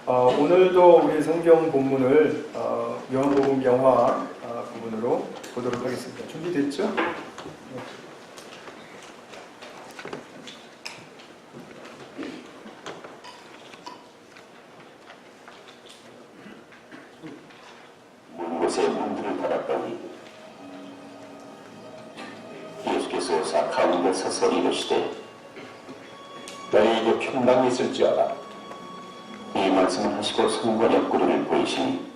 오늘도 우리 성경 본문을 요한복음 영화 부분으로 보도록 하겠습니다. 준비됐죠? 곳에 문들을 닫았더니 예수께서 사 가운데 서서 이르시되 너희에게 평강이 있을지어다. 이 말씀을 하시고 손과 옆구리를 보이시니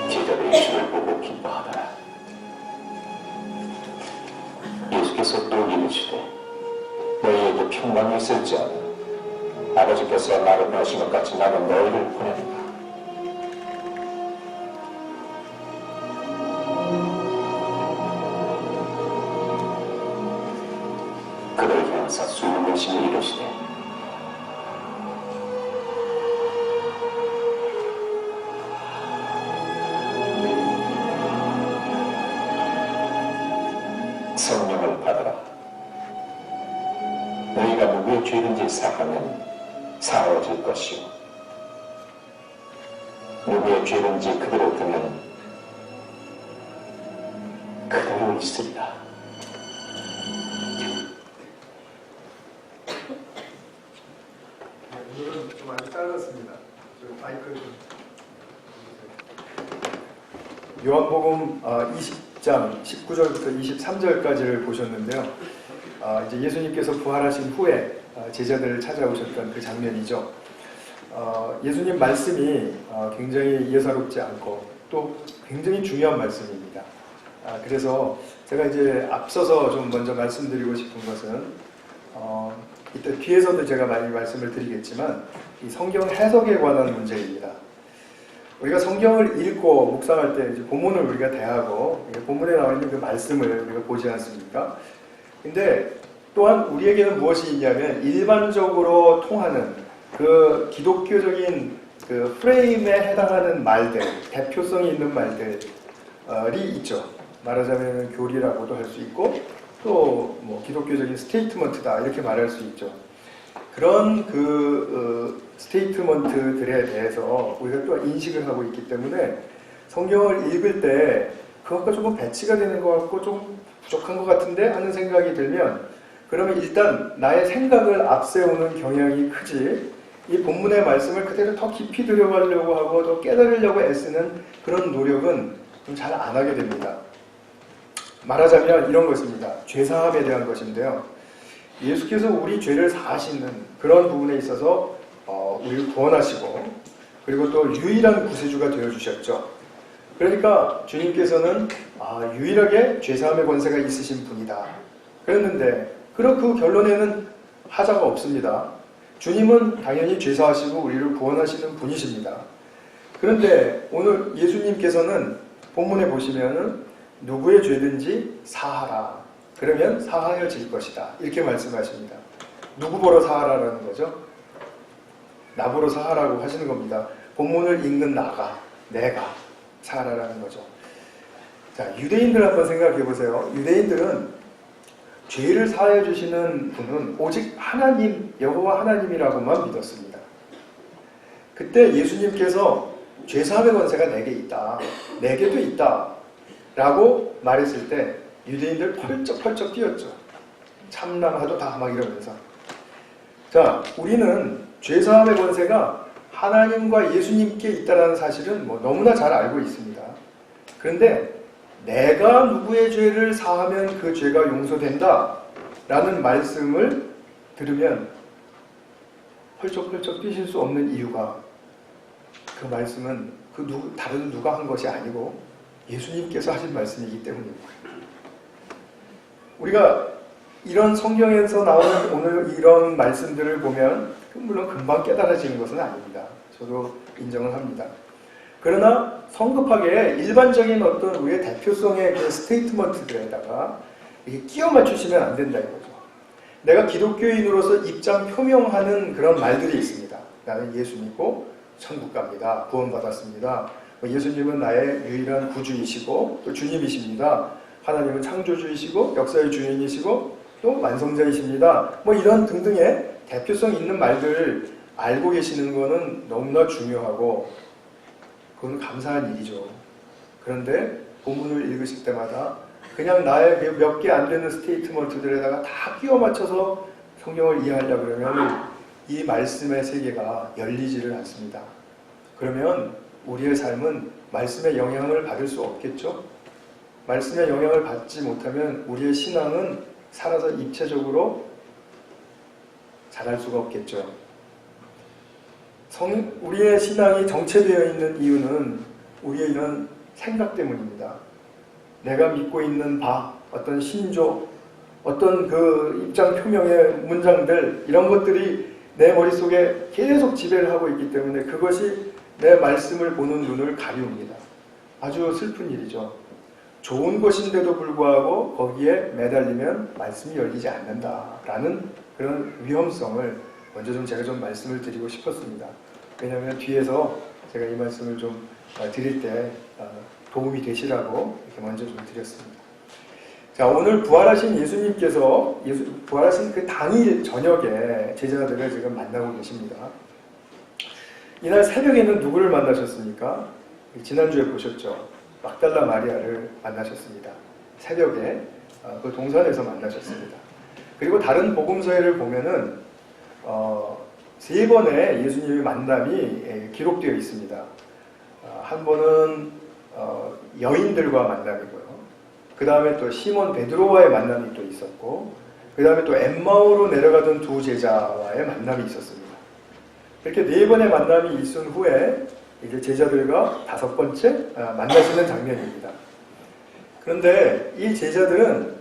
제자들이 예수를 보고 기뻐하더라. 예수께서 또 이르시되 너희에게 평강이 있을지어다. 아버지께서 나를 보내신 것 같이 나는 너희를 보낸다. 그를 향하사 숨을 내쉬며 이르시되 성령을 받으라. 너희가 누구의 죄든지 사하면 사하여질 것이요 누구의 죄든지 그대로 두면 그대로 있으리라. 오늘은 좀 아주 짧았습니다. 마이크를 좀. 요한복음 20장 19절부터 23절까지를 보셨는데요. 이제 예수님께서 부활하신 후에 제자들을 찾아오셨던 그 장면이죠. 예수님 말씀이 굉장히 예사롭지 않고 또 굉장히 중요한 말씀입니다. 그래서 제가 이제 앞서서 좀 먼저 말씀드리고 싶은 것은 이때 뒤에서도 제가 많이 말씀을 드리겠지만 이 성경 해석에 관한 문제입니다. 우리가 성경을 읽고 묵상할 때 이제 본문을 우리가 대하고 본문에 나와 있는 그 말씀을 우리가 보지 않습니까? 근데 또한 우리에게는 무엇이 있냐면 일반적으로 통하는 그 기독교적인 그 프레임에 해당하는 말들, 대표성이 있는 말들이 있죠. 말하자면 교리라고도 할 수 있고 또 뭐 기독교적인 스테이트먼트다 이렇게 말할 수 있죠. 그런 스테이트먼트들에 대해서 우리가 또 인식을 하고 있기 때문에 성경을 읽을 때 그것과 조금 배치가 되는 것 같고 좀 부족한 것 같은데 하는 생각이 들면 그러면 일단 나의 생각을 앞세우는 경향이 크지 이 본문의 말씀을 그대로 더 깊이 들여가려고 하고 더 깨달으려고 애쓰는 그런 노력은 좀 잘 안 하게 됩니다. 말하자면 이런 것입니다. 죄사함에 대한 것인데요. 예수께서 우리 죄를 사하시는 그런 부분에 있어서 우리를 구원하시고 그리고 또 유일한 구세주가 되어주셨죠. 그러니까 주님께서는 유일하게 죄사함의 권세가 있으신 분이다. 그랬는데 그런 그 결론에는 하자가 없습니다. 주님은 당연히 죄사하시고 우리를 구원하시는 분이십니다. 그런데 오늘 예수님께서는 본문에 보시면은 누구의 죄든지 사하라. 그러면 사하여질 것이다. 이렇게 말씀하십니다. 누구 보러 사하라라는 거죠? 나 보러 사하라고 하시는 겁니다. 본문을 읽는 내가 사하라라는 거죠. 자, 유대인들 한번 생각해 보세요. 유대인들은 죄를 사하여 주시는 분은 오직 하나님, 여호와 하나님이라고만 믿었습니다. 그때 예수님께서 죄사함의 권세가 내게 있다. 내게도 있다. 라고 말했을 때 유대인들 펄쩍펄쩍 뛰었죠. 참남하도 다 막 이러면서. 자, 우리는 죄사함의 권세가 하나님과 예수님께 있다는 사실은 뭐 너무나 잘 알고 있습니다. 그런데 내가 누구의 죄를 사하면 그 죄가 용서된다 라는 말씀을 들으면 펄쩍펄쩍 뛰실 수 없는 이유가 그 말씀은 다른 누가 한 것이 아니고 예수님께서 하신 말씀이기 때문입니다. 우리가 이런 성경에서 나오는 오늘 이런 말씀들을 보면 물론 금방 깨달아지는 것은 아닙니다. 저도 인정을 합니다. 그러나 성급하게 일반적인 어떤 우리의 대표성의 그 스테이트먼트들에다가 끼워 맞추시면 안 된다 이거죠. 내가 기독교인으로서 입장 표명하는 그런 말들이 있습니다. 나는 예수 믿고 천국 갑니다. 구원받았습니다. 예수님은 나의 유일한 구주이시고 또 주님이십니다. 하나님은 창조주이시고 역사의 주인이시고 또 완성자이십니다. 뭐 이런 등등의 대표성 있는 말들을 알고 계시는 것은 너무나 중요하고 그건 감사한 일이죠. 그런데 본문을 읽으실 때마다 그냥 나의 그 몇 개 안 되는 스테이트먼트들에다가 다 끼워 맞춰서 성경을 이해하려고 그러면 이 말씀의 세계가 열리지를 않습니다. 그러면 우리의 삶은 말씀의 영향을 받을 수 없겠죠? 말씀의 영향을 받지 못하면 우리의 신앙은 살아서 입체적으로 자랄 수가 없겠죠. 우리의 신앙이 정체되어 있는 이유는 우리의 이런 생각 때문입니다. 내가 믿고 있는 바, 어떤 신조, 어떤 그 입장 표명의 문장들, 이런 것들이 내 머릿속에 계속 지배를 하고 있기 때문에 그것이 내 말씀을 보는 눈을 가리웁니다. 아주 슬픈 일이죠. 좋은 것인데도 불구하고 거기에 매달리면 말씀이 열리지 않는다라는 그런 위험성을 먼저 제가 좀 말씀을 드리고 싶었습니다. 왜냐하면 뒤에서 제가 이 말씀을 좀 드릴 때 도움이 되시라고 이렇게 먼저 좀 드렸습니다. 자, 오늘 부활하신 예수님께서 부활하신 그 당일 저녁에 제자들을 지금 만나고 계십니다. 이날 새벽에는 누구를 만나셨습니까? 지난주에 보셨죠? 막달라 마리아를 만나셨습니다. 새벽에 그 동산에서 만나셨습니다. 그리고 다른 복음서를 보면은 3번의 예수님의 만남이 기록되어 있습니다. 한 번은 여인들과 만남이고요. 그 다음에 또 시몬 베드로와의 만남이 또 있었고, 그 다음에 또 엠마오로 내려가던 두 제자와의 만남이 있었습니다. 이렇게 4번의 만남이 있은 후에 이제 제자들과 5번째 만나시는 장면입니다. 그런데 이 제자들은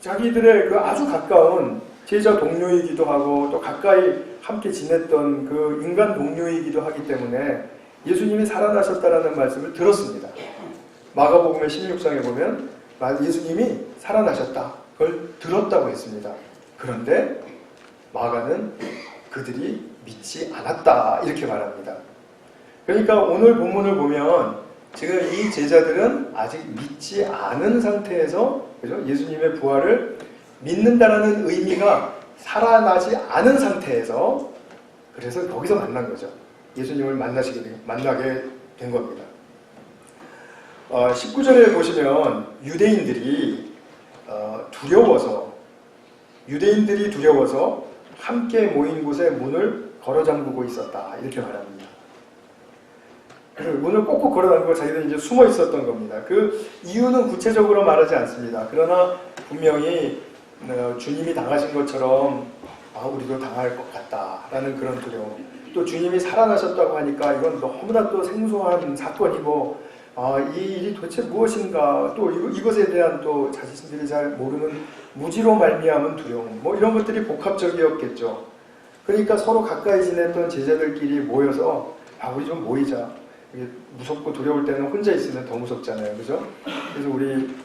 자기들의 그 아주 가까운 제자 동료이기도 하고 또 가까이 함께 지냈던 그 인간 동료이기도 하기 때문에 예수님이 살아나셨다라는 말씀을 들었습니다. 마가복음의 16장에 보면 예수님이 살아나셨다. 그걸 들었다고 했습니다. 그런데 마가는 그들이 믿지 않았다. 이렇게 말합니다. 그러니까 오늘 본문을 보면 지금 이 제자들은 아직 믿지 않은 상태에서 그죠? 예수님의 부활을 믿는다라는 의미가 살아나지 않은 상태에서 그래서 거기서 만난 거죠. 예수님을 만나게 된 겁니다. 19절에 보시면 유대인들이 두려워서 함께 모인 곳에 문을 걸어 잠그고 있었다. 이렇게 말합니다. 문을 꼭꼭 걸어 잠그고 자기들이 이제 숨어 있었던 겁니다. 그 이유는 구체적으로 말하지 않습니다. 그러나 분명히 주님이 당하신 것처럼 우리도 당할 것 같다라는 그런 두려움. 또 주님이 살아나셨다고 하니까 이건 너무나 또 생소한 사건이고 이 일이 도대체 무엇인가 또 이것에 대한 또 자신들이 잘 모르는 무지로 말미암은 두려움 뭐 이런 것들이 복합적이었겠죠. 그러니까 서로 가까이 지냈던 제자들끼리 모여서 우리 좀 모이자. 무섭고 두려울 때는 혼자 있으면 더 무섭잖아요. 그죠? 그래서 우리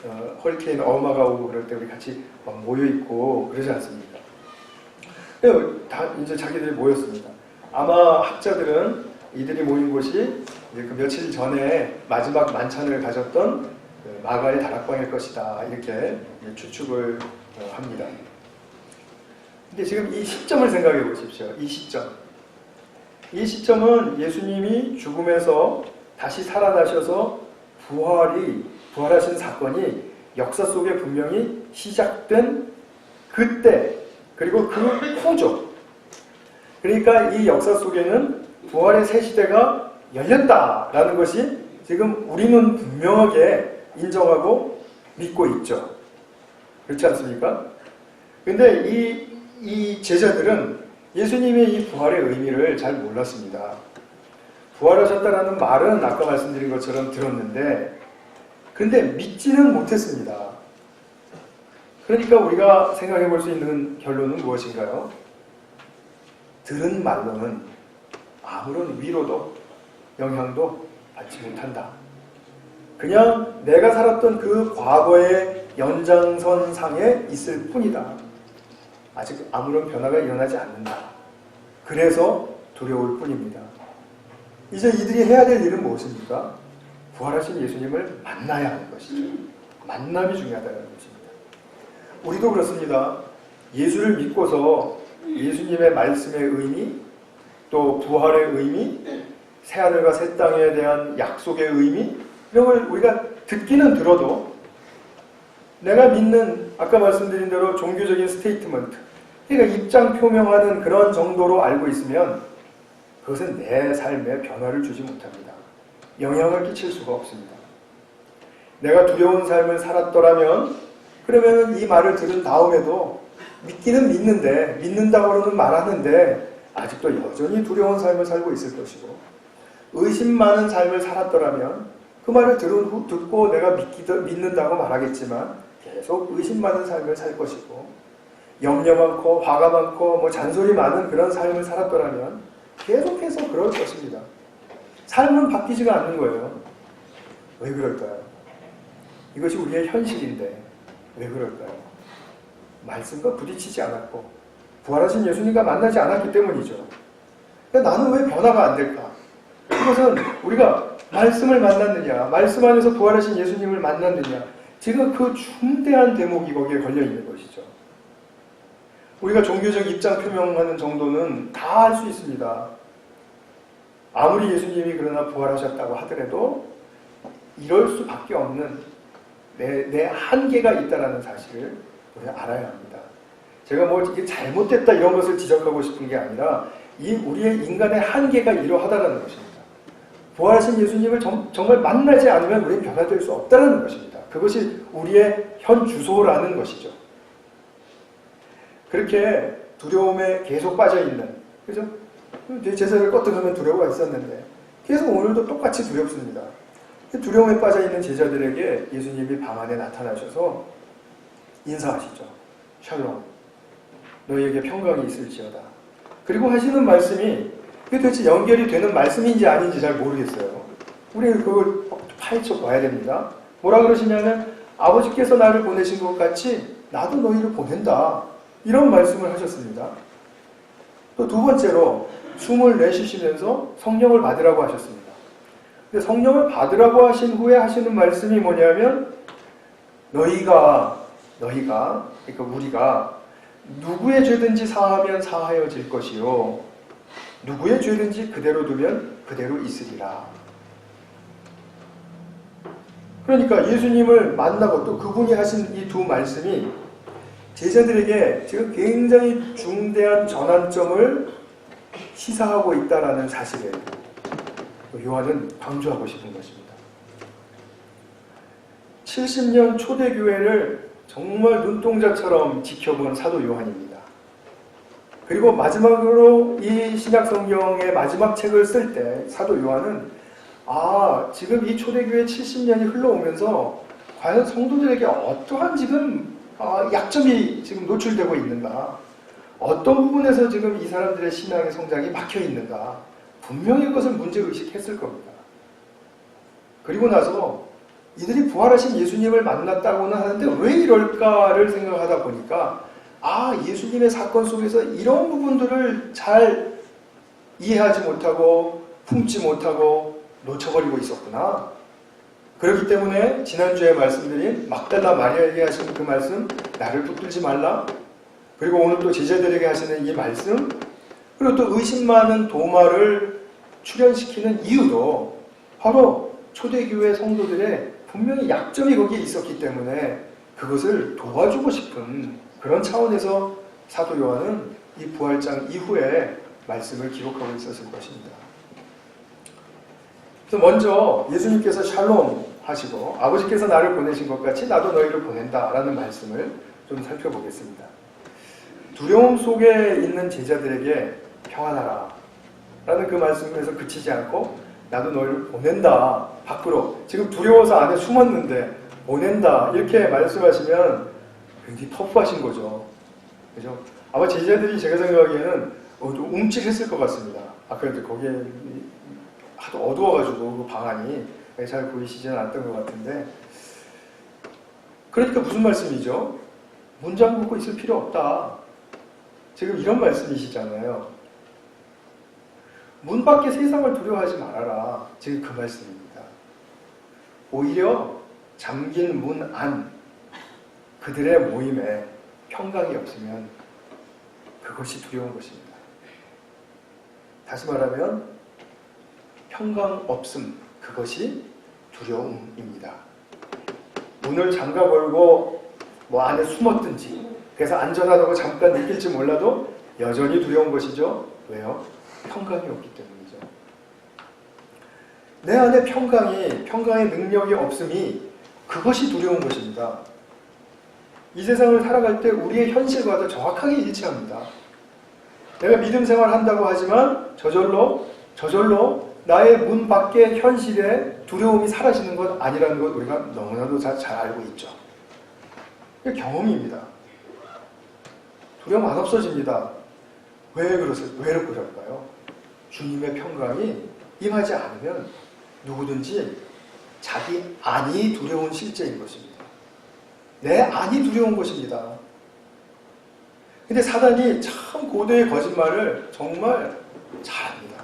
허리케인 어마가 오고 그럴 때 우리 같이 막 모여있고 그러지 않습니까? 다 이제 자기들이 모였습니다. 아마 학자들은 이들이 모인 곳이 이제 그 며칠 전에 마지막 만찬을 가졌던 그 마가의 다락방일 것이다. 이렇게 추측을 합니다. 근데 지금 이 시점을 생각해 보십시오. 이 시점은 예수님이 죽음에서 다시 살아나셔서 부활하신 사건이 역사 속에 분명히 시작된 그때 그리고 그 후죠. 그러니까 이 역사 속에는 부활의 새 시대가 열렸다라는 것이 지금 우리는 분명하게 인정하고 믿고 있죠. 그렇지 않습니까? 근데 이 제자들은 예수님의 이 부활의 의미를 잘 몰랐습니다. 부활하셨다라는 말은 아까 말씀드린 것처럼 들었는데 근데 믿지는 못했습니다. 그러니까 우리가 생각해 볼 수 있는 결론은 무엇인가요? 들은 말로는 아무런 위로도 영향도 받지 못한다. 그냥 내가 살았던 그 과거의 연장선상에 있을 뿐이다. 아직 아무런 변화가 일어나지 않는다. 그래서 두려울 뿐입니다. 이제 이들이 해야 될 일은 무엇입니까? 부활하신 예수님을 만나야 하는 것이죠. 만남이 중요하다는 것입니다. 우리도 그렇습니다. 예수를 믿고서 예수님의 말씀의 의미, 또 부활의 의미, 새하늘과 새 땅에 대한 약속의 의미, 이런 걸 우리가 듣기는 들어도 내가 믿는 아까 말씀드린 대로 종교적인 스테이트먼트, 그러니까 입장 표명하는 그런 정도로 알고 있으면 그것은 내 삶에 변화를 주지 못합니다. 영향을 끼칠 수가 없습니다. 내가 두려운 삶을 살았더라면 그러면 이 말을 들은 다음에도 믿기는 믿는데, 믿는다고는 말하는데 아직도 여전히 두려운 삶을 살고 있을 것이고, 의심 많은 삶을 살았더라면 그 말을 듣고 내가 믿는다고 말하겠지만 계속 의심 많은 삶을 살 것이고, 염려 많고 화가 많고 잔소리 많은 그런 삶을 살았더라면 계속해서 그럴 것입니다. 삶은 바뀌지가 않는 거예요. 왜 그럴까요? 이것이 우리의 현실인데 왜 그럴까요? 말씀과 부딪히지 않았고 부활하신 예수님과 만나지 않았기 때문이죠. 나는 왜 변화가 안 될까? 이것은 우리가 말씀을 만났느냐, 말씀 안에서 부활하신 예수님을 만났느냐, 지금 그 중대한 대목이 거기에 걸려 있는 것이죠. 우리가 종교적 입장 표명하는 정도는 다 할 수 있습니다. 아무리 예수님이 그러나 부활하셨다고 하더라도 이럴 수밖에 없는 내 한계가 있다는 사실을 우리가 알아야 합니다. 제가 이게 잘못됐다 이런 것을 지적하고 싶은 게 아니라 우리의 인간의 한계가 이러하다는 것입니다. 부활하신 예수님을 정말 만나지 않으면 우리는 변화될 수 없다는 것입니다. 그것이 우리의 현 주소라는 것이죠. 그렇게 두려움에 계속 빠져있는, 그죠? 제사를 껐다하면 두려움이 있었는데 계속 오늘도 똑같이 두렵습니다. 두려움에 빠져있는 제자들에게 예수님이 방 안에 나타나셔서 인사하시죠. 샬롬, 너희에게 평강이 있을지어다. 그리고 하시는 말씀이 그게 도대체 연결이 되는 말씀인지 아닌지 잘 모르겠어요. 우리는 그걸 파헤쳐 봐야 됩니다. 뭐라 그러시냐면 아버지께서 나를 보내신 것 같이 나도 너희를 보낸다. 이런 말씀을 하셨습니다. 또 두 번째로 숨을 내쉬시면서 성령을 받으라고 하셨습니다. 근데 성령을 받으라고 하신 후에 하시는 말씀이 뭐냐면 너희가 그러니까 우리가 누구의 죄든지 사하면 사하여질 것이요 누구의 죄든지 그대로 두면 그대로 있으리라. 그러니까 예수님을 만나고 또 그분이 하신 이 두 말씀이 제자들에게 지금 굉장히 중대한 전환점을 시사하고 있다는 사실을 요한은 강조하고 싶은 것입니다. 70년 초대교회를 정말 눈동자처럼 지켜본 사도 요한입니다. 그리고 마지막으로 이 신약성경의 마지막 책을 쓸 때 사도 요한은 지금 이 초대교회 70년이 흘러오면서 과연 성도들에게 어떠한 지금 약점이 지금 노출되고 있는가, 어떤 부분에서 지금 이 사람들의 신앙의 성장이 막혀 있는가, 분명히 그것을 문제의식했을 겁니다. 그리고 나서 이들이 부활하신 예수님을 만났다고는 하는데 왜 이럴까를 생각하다 보니까 예수님의 사건 속에서 이런 부분들을 잘 이해하지 못하고 품지 못하고 놓쳐버리고 있었구나. 그렇기 때문에 지난주에 말씀드린 막달라 마리아에게 하신 그 말씀, 나를 붙들지 말라. 그리고 오늘 또 제자들에게 하시는 이 말씀, 그리고 또 의심 많은 도마를 출현시키는 이유도 바로 초대교회 성도들의 분명히 약점이 거기에 있었기 때문에 그것을 도와주고 싶은 그런 차원에서 사도 요한은 이 부활장 이후에 말씀을 기록하고 있었을 것입니다. 그래서 먼저 예수님께서 샬롬 하시고 아버지께서 나를 보내신 것 같이 나도 너희를 보낸다 라는 말씀을 좀 살펴보겠습니다. 두려움 속에 있는 제자들에게 평안하라 라는 그 말씀에서 그치지 않고 나도 너희를 보낸다, 밖으로 지금 두려워서 안에 숨었는데 보낸다 이렇게 말씀하시면 굉장히 터프하신 거죠. 그죠? 아마 제자들이 제가 생각하기에는 좀 움찔했을 것 같습니다. 아까 거기에 하도 어두워가지고 그 방안이 잘 보이시지는 않았던 것 같은데, 그러니까 무슨 말씀이죠? 문 잠그고 있을 필요 없다. 지금 이런 말씀이시잖아요. 문 밖에 세상을 두려워하지 말아라. 지금 그 말씀입니다. 오히려 잠긴 문 안 그들의 모임에 평강이 없으면 그것이 두려운 것입니다. 다시 말하면 평강 없음, 그것이 두려움입니다. 문을 잠가 걸고 뭐 안에 숨었든지 그래서 안전하다고 잠깐 느낄지 몰라도 여전히 두려운 것이죠. 왜요? 평강이 없기 때문이죠. 내 안에 평강의 능력이 없음이 그것이 두려운 것입니다. 이 세상을 살아갈 때 우리의 현실과도 정확하게 일치합니다. 내가 믿음 생활 한다고 하지만 저절로 나의 문 밖의 현실에 두려움이 사라지는 것 아니라는 것 우리가 너무나도 잘 알고 있죠. 이게 경험입니다. 두려움 안 없어집니다. 왜 그럴까요? 주님의 평강이 임하지 않으면 누구든지 자기 안이 두려운 실제인 것입니다. 내 안이 두려운 것입니다. 근데 사단이 참 고도의 거짓말을 정말 잘합니다.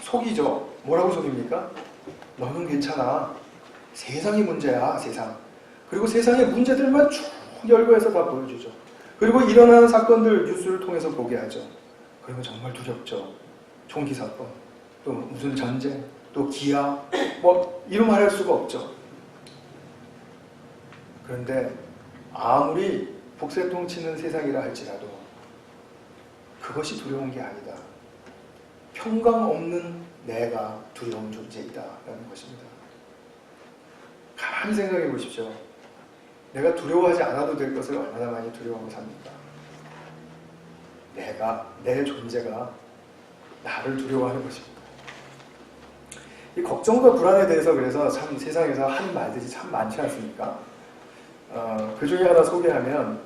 속이죠. 뭐라고 속입니까? 너는 괜찮아. 세상이 문제야, 세상. 그리고 세상의 문제들만 쭉 열거해서 다 보여주죠. 그리고 일어나는 사건들 뉴스를 통해서 보게 하죠. 그러면 정말 두렵죠. 총기 사건, 또 무슨 전쟁, 또 기아, 뭐 이루 말할 수가 없죠. 그런데 아무리 북새통 치는 세상이라 할지라도 그것이 두려운 게 아니다. 평강 없는 내가 두려운 존재이다라는 것입니다. 가만히 생각해 보십시오. 내가 두려워하지 않아도 될 것을 얼마나 많이 두려워하고 삽니까? 내 존재가 나를 두려워하는 것입니다. 이 걱정과 불안에 대해서 그래서 참 세상에서 하는 말들이 참 많지 않습니까? 그 중에 하나 소개하면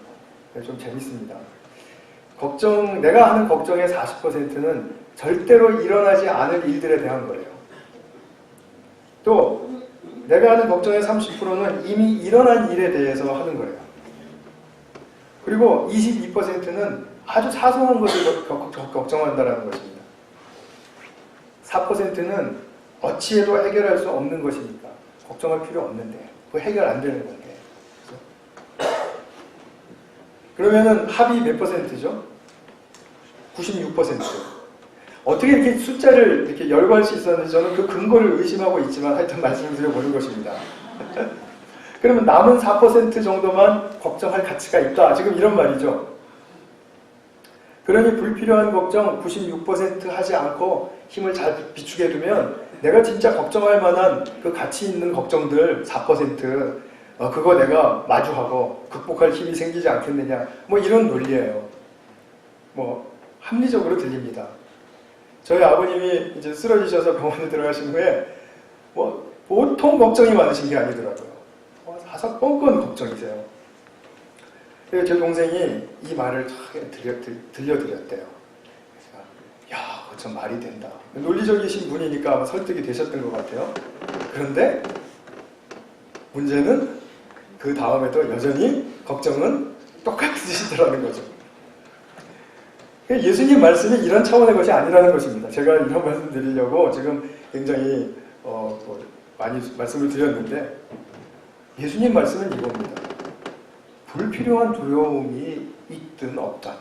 좀 재밌습니다. 내가 하는 걱정의 40%는 절대로 일어나지 않을 일들에 대한 거예요. 또 내가 하는 걱정의 30%는 이미 일어난 일에 대해서 하는 거예요. 그리고 22%는 아주 사소한 것을 걱정한다는 것입니다. 4%는 어찌해도 해결할 수 없는 것이니까 걱정할 필요 없는데 그거 해결 안 되는 건데. 그러면은 합이 몇 %죠? 96%. 어떻게 이렇게 숫자를 이렇게 열거할 수 있었는지 저는 그 근거를 의심하고 있지만 하여튼 말씀을 드려보는 것입니다. 그러면 남은 4% 정도만 걱정할 가치가 있다. 지금 이런 말이죠. 그러니 불필요한 걱정 96% 하지 않고 힘을 잘 비추게 두면 내가 진짜 걱정할 만한 그 가치 있는 걱정들 4% 그거 내가 마주하고 극복할 힘이 생기지 않겠느냐. 뭐 이런 논리예요. 뭐 합리적으로 들립니다. 저희 아버님이 이제 쓰러지셔서 병원에 들어가신 후에 뭐 보통 걱정이 많으신 게 아니더라고요. 사사건건 걱정이세요. 그래서 제 동생이 이 말을 들려드렸대요. 야, 그거 참 말이 된다. 논리적이신 분이니까 아마 설득이 되셨던 것 같아요. 그런데 문제는 그 다음에도 여전히 걱정은 똑같으시더라는 거죠. 예수님 말씀이 이런 차원의 것이 아니라는 것입니다. 제가 이런 말씀 드리려고 지금 굉장히 많이 말씀을 드렸는데 예수님 말씀은 이겁니다. 불필요한 두려움이 있든 없든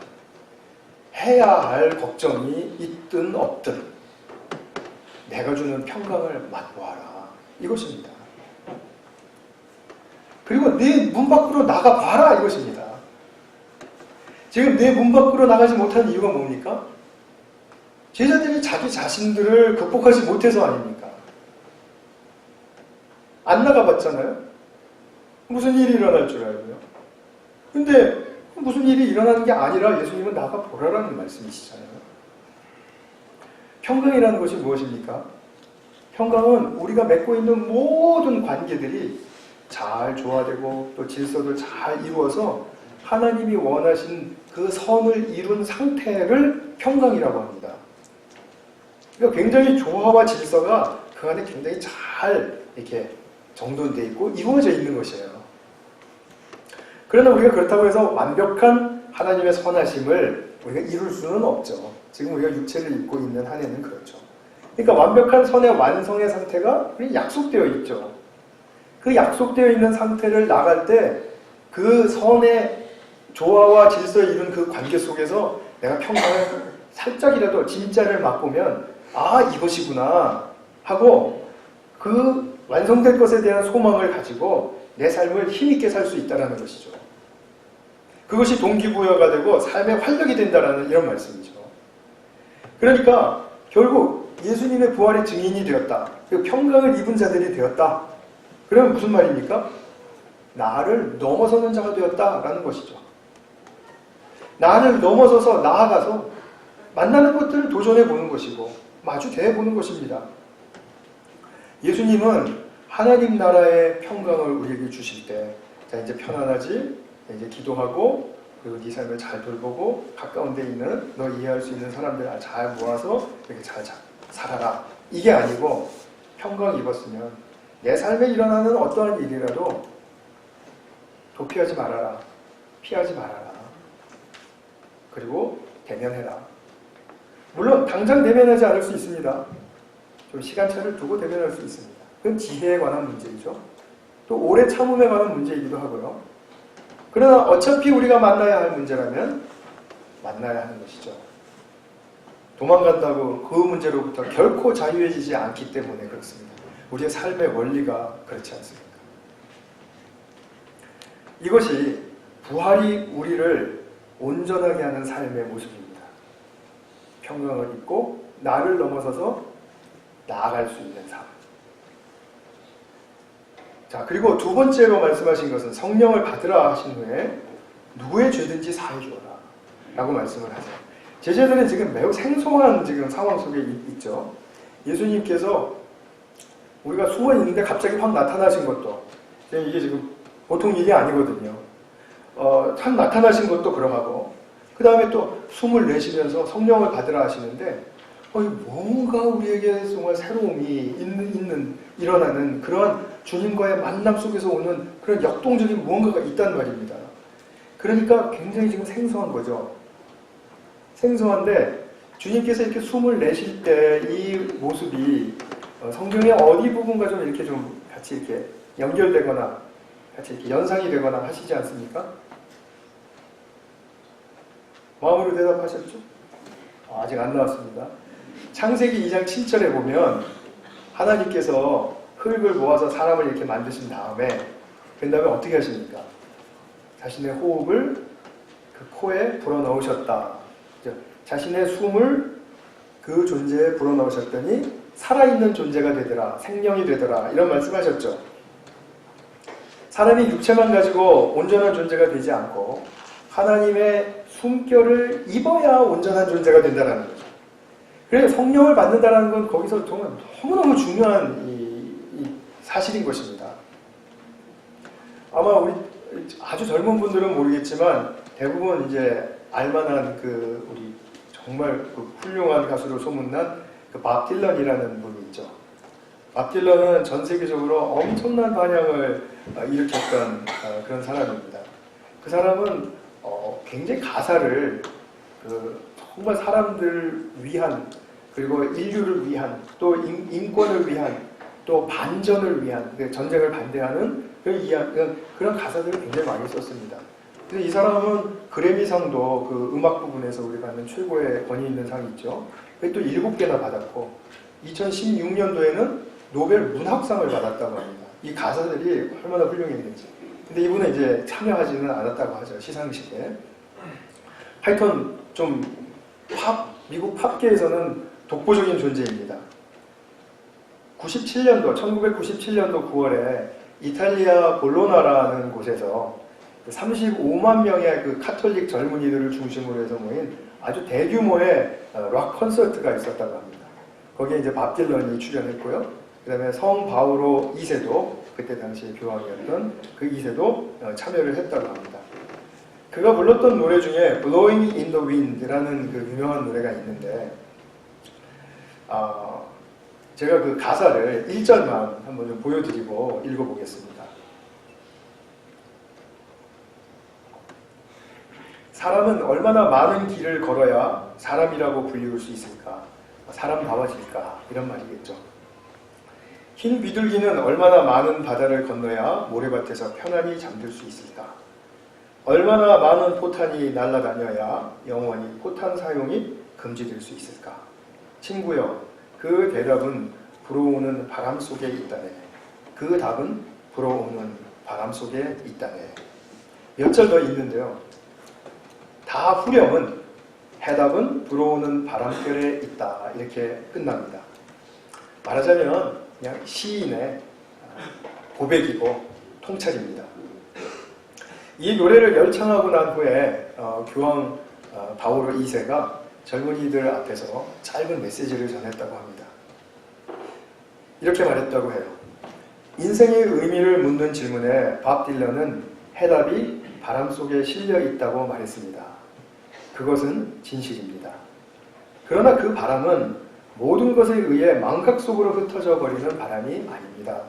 해야 할 걱정이 있든 없든 내가 주는 평강을 맛보아라. 이것입니다. 그리고 내 문 밖으로 나가봐라. 이것입니다. 지금 내 문 밖으로 나가지 못하는 이유가 뭡니까? 제자들이 자기 자신들을 극복하지 못해서 아닙니까? 안 나가봤잖아요. 무슨 일이 일어날 줄 알고요. 근데 무슨 일이 일어나는 게 아니라 예수님은 나가보라라는 말씀이시잖아요. 평강이라는 것이 무엇입니까? 평강은 우리가 맺고 있는 모든 관계들이 잘 조화되고 또 질서를 잘 이루어서 하나님이 원하신 그 선을 이룬 상태를 평강이라고 합니다. 그러니까 굉장히 조화와 질서가 그 안에 굉장히 잘 이렇게 정돈되어 있고 이루어져 있는 것이에요. 그러나 우리가 그렇다고 해서 완벽한 하나님의 선하심을 우리가 이룰 수는 없죠. 지금 우리가 육체를 입고 있는 한 해는 그렇죠. 그러니까 완벽한 선의 완성의 상태가 약속되어 있죠. 그 약속되어 있는 상태를 나갈 때 그 선의 조화와 질서에 이룬 그 관계 속에서 내가 평생을 살짝이라도 진짜를 맛보면 아 이것이구나 하고 그 완성될 것에 대한 소망을 가지고 내 삶을 힘있게 살 수 있다는 것이죠. 그것이 동기부여가 되고 삶의 활력이 된다는 이런 말씀이죠. 그러니까 결국 예수님의 부활의 증인이 되었다. 그 평강을 입은 자들이 되었다. 그러면 무슨 말입니까? 나를 넘어서는 자가 되었다라는 것이죠. 나를 넘어서서 나아가서 만나는 것들을 도전해 보는 것이고 마주 대해 보는 것입니다. 예수님은 하나님 나라의 평강을 우리에게 주실 때 자 이제 편안하지? 이제 기도하고 그리고 네 삶을 잘 돌보고 가까운 데 있는 너 이해할 수 있는 사람들 잘 모아서 이렇게 잘 살아라. 이게 아니고 평강 입었으면 내 삶에 일어나는 어떠한 일이라도 도피하지 말아라. 피하지 말아라. 그리고 대면해라. 물론 당장 대면하지 않을 수 있습니다. 좀 시간차를 두고 대면할 수 있습니다. 그건 지혜에 관한 문제이죠. 또 오래 참음에 관한 문제이기도 하고요. 그러나 어차피 우리가 만나야 할 문제라면 만나야 하는 것이죠. 도망간다고 그 문제로부터 결코 자유해지지 않기 때문에 그렇습니다. 우리의 삶의 원리가 그렇지 않습니까? 이것이 부활이 우리를 온전하게 하는 삶의 모습입니다. 평강을 입고 나를 넘어서서 나아갈 수 있는 삶. 자, 그리고 두 번째로 말씀하신 것은 성령을 받으라 하신 후에 누구의 죄든지 사해 주어라 라고 말씀을 하세요. 제자들은 지금 매우 생소한 지금 상황 속에 있죠. 예수님께서 우리가 숨어 있는데 갑자기 확 나타나신 것도 이게 지금 보통 일이 아니거든요. 참 나타나신 것도 그러하고 그 다음에 또 숨을 내쉬면서 성령을 받으라 하시는데 뭔가 우리에게 정말 새로움이 일어나는 그런 주님과의 만남 속에서 오는 그런 역동적인 무언가가 있단 말입니다. 그러니까 굉장히 지금 생소한 거죠. 생소한데 주님께서 이렇게 숨을 내쉴 때 이 모습이 성경의 어디 부분과 좀 이렇게 좀 같이 이렇게 연결되거나 같이 이렇게 연상이 되거나 하시지 않습니까? 마음으로 대답하셨죠? 아직 안 나왔습니다. 창세기 2장 7절에 보면 하나님께서 흙을 모아서 사람을 이렇게 만드신 다음에 그 다음에 어떻게 하십니까? 자신의 호흡을 그 코에 불어넣으셨다. 자신의 숨을 그 존재에 불어넣으셨더니 살아있는 존재가 되더라. 생명이 되더라. 이런 말씀하셨죠. 사람이 육체만 가지고 온전한 존재가 되지 않고 하나님의 숨결을 입어야 온전한 존재가 된다는 거죠. 그래서 성령을 받는다는 건 거기서 정말 너무너무 중요한 이 사실인 것입니다. 아마 우리 아주 젊은 분들은 모르겠지만 대부분 이제 알만한 그 우리 정말 그 훌륭한 가수로 소문난 그 밥 딜런이라는 분이 있죠. 밥 딜런은 전 세계적으로 엄청난 반향을 일으켰던 그런 사람입니다. 그 사람은 굉장히 가사를 정말 사람들을 위한 그리고 인류를 위한 또 인권을 위한 또 반전을 위한 전쟁을 반대하는 그런 가사들을 굉장히 많이 썼습니다. 그래서 이 사람은 그래미상도 그 음악 부분에서 우리가 받는 최고의 권위 있는 상이 있죠. 그게 또 7개나 받았고 2016년도에는 노벨 문학상을 받았다고 합니다. 이 가사들이 얼마나 훌륭했는지. 근데 이분은 이제 참여하지는 않았다고 하죠. 시상식에. 하여튼 좀 미국 팝계에서는 독보적인 존재입니다. 1997년도 9월에 이탈리아 볼로나라는 곳에서 35만 명의 그 카톨릭 젊은이들을 중심으로 해서 모인 아주 대규모의 락 콘서트가 있었다고 합니다. 거기에 이제 밥 딜런이 출연했고요. 그 다음에 성 바오로 2세도 그때 당시 교황이었던 그 2세도 참여를 했다고 합니다. 그가 불렀던 노래 중에 Blowing in the Wind라는 그 유명한 노래가 있는데 제가 그 가사를 1절만 한번 좀 보여드리고 읽어보겠습니다. 사람은 얼마나 많은 길을 걸어야 사람이라고 불리울 수 있을까? 사람다워질까 이런 말이겠죠. 흰 비둘기는 얼마나 많은 바다를 건너야 모래밭에서 편안히 잠들 수 있을까? 얼마나 많은 포탄이 날아다녀야 영원히 포탄 사용이 금지될 수 있을까? 친구여, 그 대답은 불어오는 바람 속에 있다네. 그 답은 불어오는 바람 속에 있다네. 몇 절 더 있는데요. 다 후렴은 해답은 불어오는 바람결에 있다. 이렇게 끝납니다. 말하자면 그냥 시인의 고백이고 통찰입니다. 이 노래를 열창하고 난 후에 교황 바오로 2세가 젊은이들 앞에서 짧은 메시지를 전했다고 합니다. 이렇게 말했다고 해요. 인생의 의미를 묻는 질문에 밥 딜런은 해답이 바람 속에 실려 있다고 말했습니다. 그것은 진실입니다. 그러나 그 바람은 모든 것에 의해 망각 속으로 흩어져 버리는 바람이 아닙니다.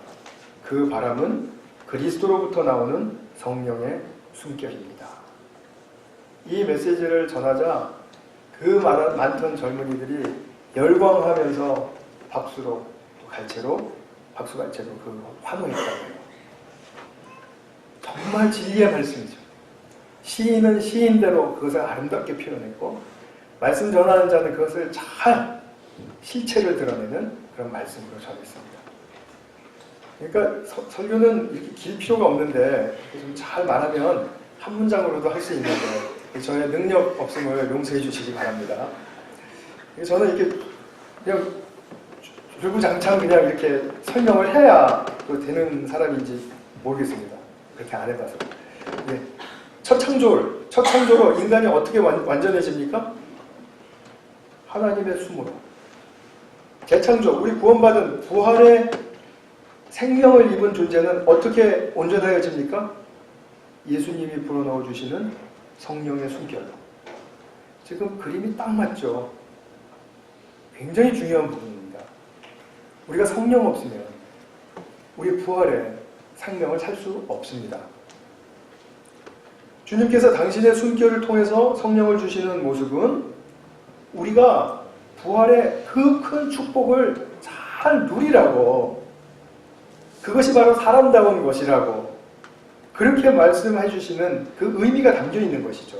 그 바람은 그리스도로부터 나오는 성령의 숨결입니다. 이 메시지를 전하자 그 많던 젊은이들이 열광하면서 박수로 박수갈채로 그 환호했다고 해요. 정말 진리의 말씀이죠. 시인은 시인대로 그것을 아름답게 표현했고 말씀 전하는 자는 그것을 잘 실체를 드러내는 그런 말씀으로 전했습니다. 그러니까 설교는 이렇게 길 필요가 없는데 좀 잘 말하면 한 문장으로도 할 수 있는데 저의 능력 없음을 용서해 주시기 바랍니다. 저는 이렇게 그냥 줄구장창 그냥 이렇게 설명을 해야 또 되는 사람인지 모르겠습니다. 그렇게 안 해봐서. 네. 첫 창조로 인간이 어떻게 완전해집니까? 하나님의 숨으로. 재창조, 우리 구원받은 부활의 생명을 입은 존재는 어떻게 온전해집니까? 예수님이 불어넣어 주시는 성령의 숨결로. 지금 그림이 딱 맞죠? 굉장히 중요한 부분입니다. 우리가 성령 없으면 우리 부활의 생명을 살 수 없습니다. 주님께서 당신의 숨결을 통해서 성령을 주시는 모습은 우리가 부활의 그 큰 축복을 잘 누리라고, 그것이 바로 사람다운 것이라고 그렇게 말씀해 주시는 그 의미가 담겨 있는 것이죠.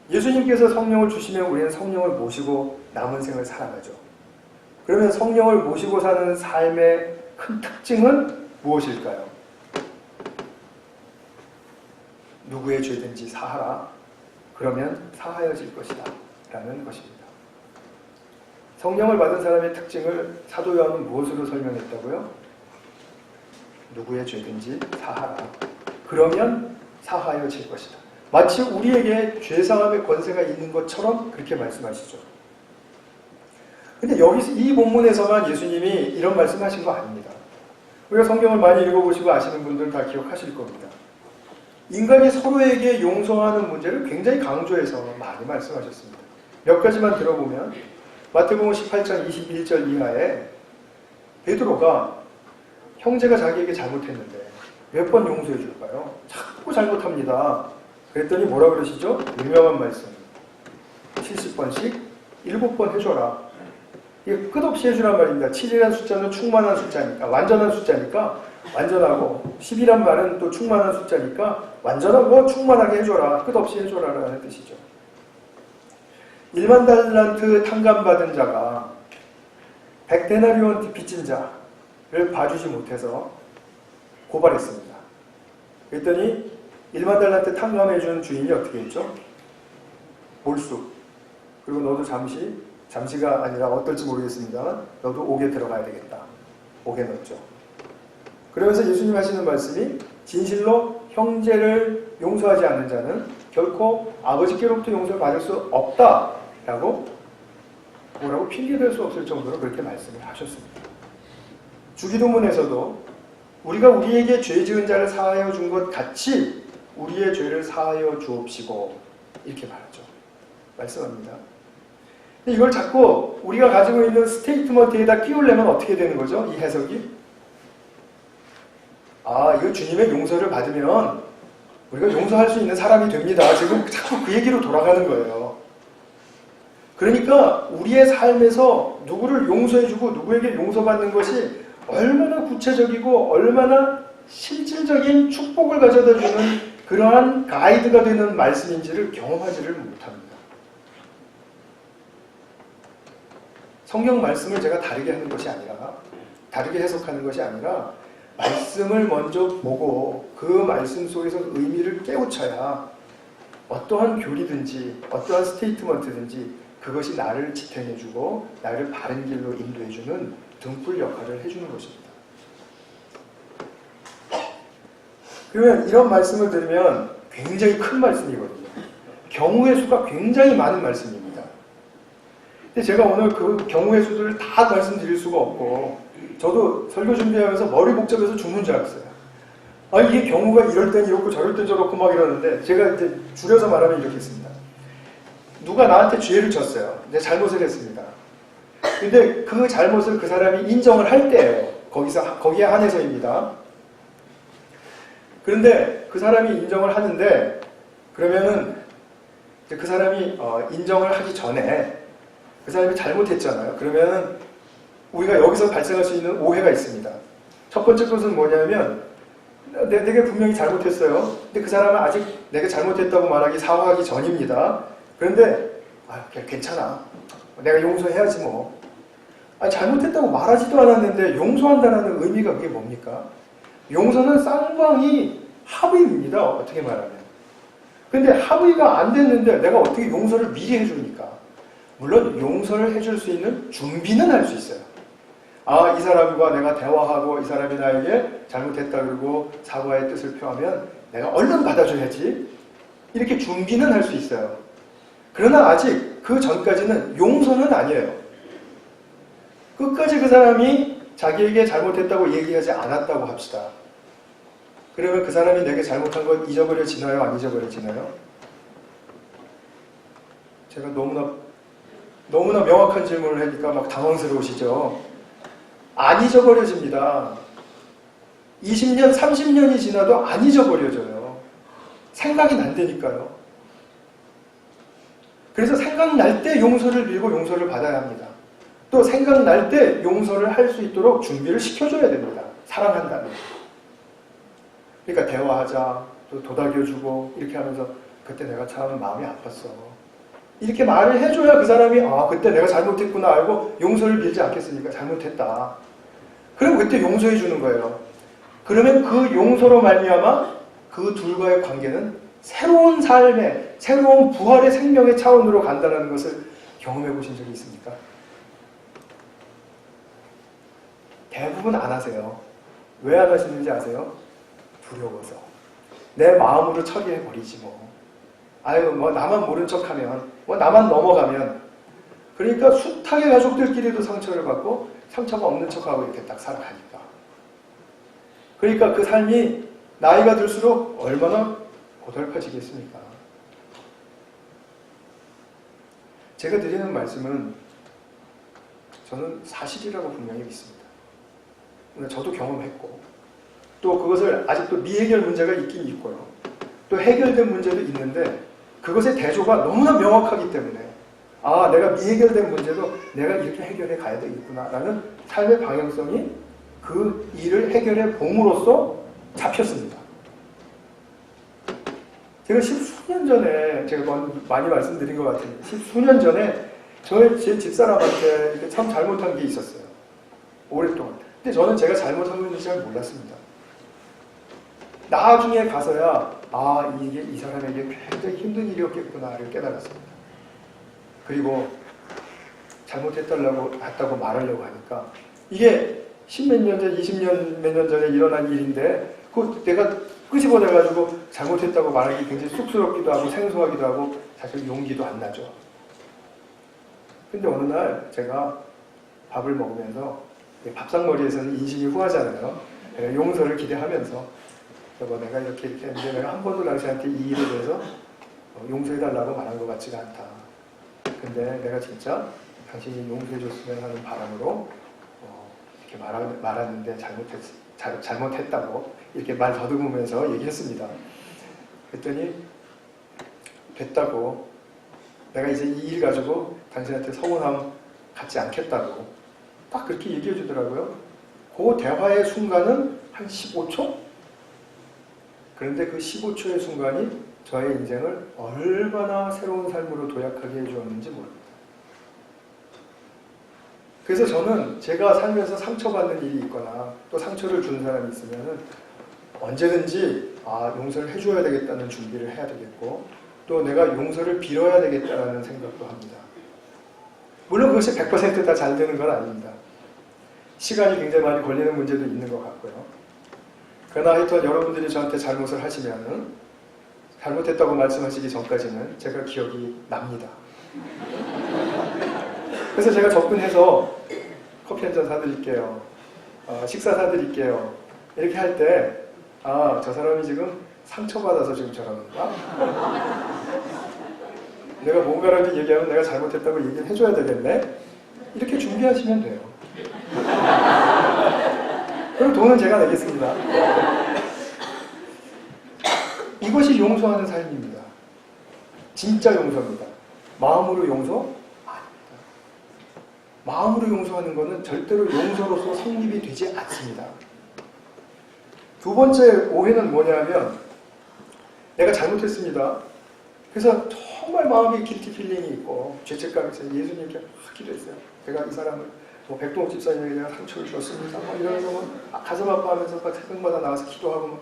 예수님께서 성령을 주시면 우리는 성령을 모시고 남은 생을 살아가죠. 그러면 성령을 모시고 사는 삶의 큰 특징은 무엇일까요? 누구의 죄든지 사하라. 그러면 사하여질 것이다. 라는 것입니다. 성령을 받은 사람의 특징을 사도 요한은 무엇으로 설명했다고요? 누구의 죄든지 사하라. 그러면 사하여질 것이다. 마치 우리에게 죄사함의 권세가 있는 것처럼 그렇게 말씀하시죠. 근데 여기서 이 본문에서만 예수님이 이런 말씀하신 거 아닙니다. 우리가 성경을 많이 읽어보시고 아시는 분들은 다 기억하실 겁니다. 인간이 서로에게 용서하는 문제를 굉장히 강조해서 많이 말씀하셨습니다. 몇 가지만 들어보면 마태복음 18장 21절 이하에 베드로가 형제가 자기에게 잘못했는데 몇 번 용서해 줄까요? 자꾸 잘못합니다. 그랬더니 뭐라 그러시죠? 유명한 말씀. 70번씩 7번 해줘라. 이게 끝없이 해주란 말입니다. 7이라는 숫자는 충만한 숫자니까, 완전한 숫자니까 완전하고, 10이란 말은 또 충만한 숫자니까 완전하고 충만하게 해줘라. 끝없이 해줘라라는 뜻이죠. 1만 달란트 탕감받은 자가 100데나리온 빚진 자를 봐주지 못해서 고발했습니다. 그랬더니 1만 달란트 탕감해준 주인이 어떻게 했죠? 몰수. 그리고 너도 잠시가 아니라 어떨지 모르겠습니다만 너도 옥에 들어가야 되겠다. 옥에 넣었죠. 그러면서 예수님 하시는 말씀이 진실로 형제를 용서하지 않는 자는 결코 아버지께로부터 용서를 받을 수 없다라고 뭐라고 핑계댈 수 없을 정도로 그렇게 말씀을 하셨습니다. 주기도문에서도 우리가 우리에게 죄 지은 자를 사하여 준 것 같이 우리의 죄를 사하여 주옵시고 이렇게 말하죠. 말씀합니다. 근데 이걸 자꾸 우리가 가지고 있는 스테이트먼트에다 끼우려면 어떻게 되는 거죠? 이 해석이? 이거 주님의 용서를 받으면 우리가 용서할 수 있는 사람이 됩니다. 지금 자꾸 그 얘기로 돌아가는 거예요. 그러니까 우리의 삶에서 누구를 용서해주고 누구에게 용서받는 것이 얼마나 구체적이고 얼마나 실질적인 축복을 가져다주는 그러한 가이드가 되는 말씀인지를 경험하지를 못합니다. 성경 말씀을 제가 다르게 하는 것이 아니라, 다르게 해석하는 것이 아니라 말씀을 먼저 보고 그 말씀 속에서 의미를 깨우쳐야 어떠한 교리든지 어떠한 스테이트먼트든지 그것이 나를 지탱해주고 나를 바른 길로 인도해주는 등불 역할을 해주는 것입니다. 그러면 이런 말씀을 들으면 굉장히 큰 말씀이거든요. 경우의 수가 굉장히 많은 말씀입니다. 근데 제가 오늘 그 경우의 수들을 다 말씀드릴 수가 없고 저도 설교 준비하면서 머리 복잡해서 죽는 줄 알았어요. 아, 이게 경우가 이럴 땐 이렇고 저럴 땐 저렇고 막 이러는데 제가 이제 줄여서 말하면 이렇게 했습니다. 누가 나한테 죄를 졌어요. 내가 잘못을 했습니다. 근데 그 잘못을 그 사람이 인정을 할 때예요. 거기에 한해서입니다. 그런데 그 사람이 인정을 하는데 그러면은 그 사람이 인정을 하기 전에 그 사람이 잘못했잖아요. 그러면은 우리가 여기서 발생할 수 있는 오해가 있습니다. 첫 번째 것은 뭐냐면 내가 분명히 잘못했어요. 근데 그 사람은 아직 내가 잘못했다고 말하기 사과하기 전입니다. 그런데 괜찮아. 내가 용서해야지 뭐. 아니, 잘못했다고 말하지도 않았는데 용서한다는 의미가 그게 뭡니까? 용서는 쌍방이 합의입니다. 어떻게 말하면. 근데 합의가 안 됐는데 내가 어떻게 용서를 미리 해줍니까? 물론 용서를 해줄 수 있는 준비는 할 수 있어요. 아, 이 사람과 내가 대화하고 이 사람이 나에게 잘못했다 그러고 사과의 뜻을 표하면 내가 얼른 받아줘야지. 이렇게 준비는 할 수 있어요. 그러나 아직 그 전까지는 용서는 아니에요. 끝까지 그 사람이 자기에게 잘못했다고 얘기하지 않았다고 합시다. 그러면 그 사람이 내게 잘못한 건 잊어버려지나요? 안 잊어버려지나요? 제가 너무나 명확한 질문을 하니까 막 당황스러우시죠? 안 잊어버려집니다. 20년, 30년이 지나도 안 잊어버려져요. 생각이 난다니까요. 그래서 생각날 때 용서를 빌고 용서를 받아야 합니다. 또 생각날 때 용서를 할 수 있도록 준비를 시켜줘야 됩니다. 사랑한다면. 그러니까 대화하자, 또 도닥여주고 이렇게 하면서 그때 내가 참 마음이 아팠어. 이렇게 말을 해줘야 그 사람이 그때 내가 잘못했구나 알고 용서를 빌지 않겠습니까? 잘못했다. 그럼 그때 용서해 주는 거예요. 그러면 그 용서로 말미암아 그 둘과의 관계는 새로운 삶의, 새로운 부활의 생명의 차원으로 간다는 것을 경험해 보신 적이 있습니까? 대부분 안 하세요. 왜 안 하시는지 아세요? 두려워서. 내 마음으로 처리해 버리지 뭐. 아유, 뭐 나만 모른 척하면, 뭐 나만 넘어가면. 그러니까 숱하게 가족들끼리도 상처를 받고 상처가 없는 척하고 이렇게 딱 살아가니까. 그러니까 그 삶이 나이가 들수록 얼마나 고달파지겠습니까? 제가 드리는 말씀은 저는 사실이라고 분명히 믿습니다. 저도 경험했고 또 그것을 아직도 미해결 문제가 있긴 있고요. 또 해결된 문제도 있는데 그것의 대조가 너무나 명확하기 때문에 내가 미해결된 문제도 내가 이렇게 해결해 가야 되겠구나라는 삶의 방향성이 그 일을 해결해 봄으로써 잡혔습니다. 제가 십수년 전에 제가 많이 말씀드린 것 같은데 십수년 전에 제 집사람한테 이렇게 참 잘못한 게 있었어요. 오랫동안. 근데 저는 제가 잘못한 건지 잘 몰랐습니다. 나중에 가서야 이게 이 사람에게 굉장히 힘든 일이었겠구나를 깨달았습니다. 그리고 잘못했다고 말하려고 하니까 이게 10몇 년 전, 20년 몇 년 전에 일어난 일인데 그 내가 끄집어내가지고 잘못했다고 말하기 굉장히 쑥스럽기도 하고 생소하기도 하고 사실 용기도 안 나죠. 근데 어느 날 제가 밥을 먹으면서 밥상머리에서는 인심이 후하잖아요. 내가 용서를 기대하면서 내가 이렇게 했는데 내가 한 번도 당신한테 이 일에 대해서 용서해달라고 말한 것 같지가 않다. 근데 내가 진짜 당신이 용서해줬으면 하는 바람으로 이렇게 말하는데 잘못했다고 이렇게 말 더듬으면서 얘기했습니다. 그랬더니 됐다고 내가 이제 이 일 가지고 당신한테 서운함 갖지 않겠다고 딱 그렇게 얘기해 주더라고요. 그 대화의 순간은 한 15초? 그런데 그 15초의 순간이 저의 인생을 얼마나 새로운 삶으로 도약하게 해주었는지 모릅니다. 그래서 저는 제가 살면서 상처받는 일이 있거나 또 상처를 준 사람이 있으면 언제든지 용서를 해줘야 되겠다는 준비를 해야 되겠고 또 내가 용서를 빌어야 되겠다는 생각도 합니다. 물론 그것이 100% 다 잘 되는 건 아닙니다. 시간이 굉장히 많이 걸리는 문제도 있는 것 같고요. 그러나 하여튼 여러분들이 저한테 잘못을 하시면 잘못했다고 말씀하시기 전까지는 제가 기억이 납니다. 그래서 제가 접근해서 커피 한 잔 사드릴게요. 식사 사드릴게요. 이렇게 할 때 저 사람이 지금 상처받아서 지금 저러는가? 내가 뭔가라도 얘기하면 내가 잘못했다고 얘기를 해줘야 되겠네? 이렇게 준비하시면 돼요. 그럼 돈은 제가 내겠습니다. 이것이 용서하는 삶입니다. 진짜 용서입니다. 마음으로 용서? 아닙니다. 마음으로 용서하는 것은 절대로 용서로서 성립이 되지 않습니다. 두 번째 오해는 뭐냐면 내가 잘못했습니다. 그래서 정말 마음이 길티 필링이 있고 죄책감이 있어요. 예수님께 기도했어요. 제가 이 사람을 백동욱 집사님에게 내가 상처를 줬습니다. 이러면서 가슴 아파하면서 새벽마다 나와서 기도하고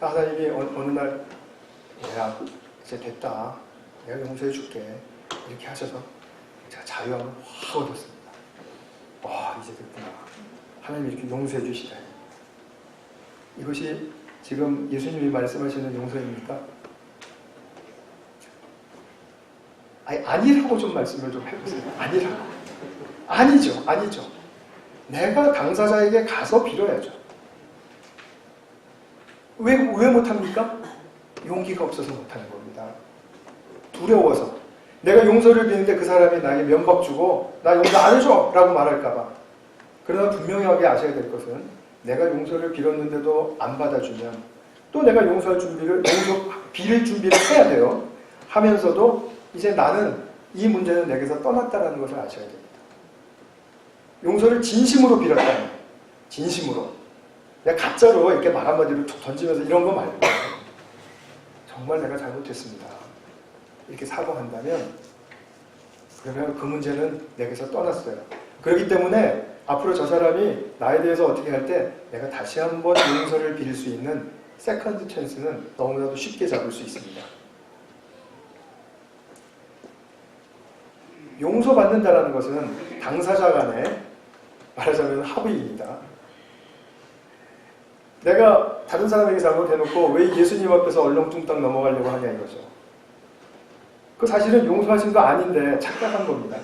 하나님이 어느 날 야 이제 됐다. 내가 용서해 줄게. 이렇게 하셔서 제가 자유함을 확 얻었습니다. 와 이제 됐구나. 하나님이 이렇게 용서해 주시다니. 이것이 지금 예수님이 말씀하시는 용서입니까? 아니라고 좀 말씀을 좀 해보세요. 아니라고. 아니죠. 내가 당사자에게 가서 빌어야죠. 왜 못합니까? 용기가 없어서 못하는 겁니다. 두려워서. 내가 용서를 비는데 그 사람이 나에게 면박 주고 나 용서 안 해줘! 라고 말할까봐. 그러나 분명하게 아셔야 될 것은 내가 용서를 빌었는데도 안 받아주면 또 내가 빌 준비를 해야 돼요. 하면서도 이제 나는 이 문제는 내게서 떠났다는 것을 아셔야 됩니다. 용서를 진심으로 빌었다면 진심으로 내가 가짜로 이렇게 말 한마디로 툭 던지면서 이런 거 말고 정말 내가 잘못했습니다. 이렇게 사과한다면 그러면 그 문제는 내게서 떠났어요. 그렇기 때문에 앞으로 저 사람이 나에 대해서 어떻게 할 때 내가 다시 한번 용서를 빌 수 있는 세컨드 찬스는 너무나도 쉽게 잡을 수 있습니다. 용서받는다는 것은 당사자 간에 말하자면 합의입니다. 내가 다른 사람에게 잘못해놓고 왜 예수님 앞에서 얼렁뚱땅 넘어가려고 하냐 이거죠. 그 사실은 용서하신 거 아닌데 착각한 겁니다.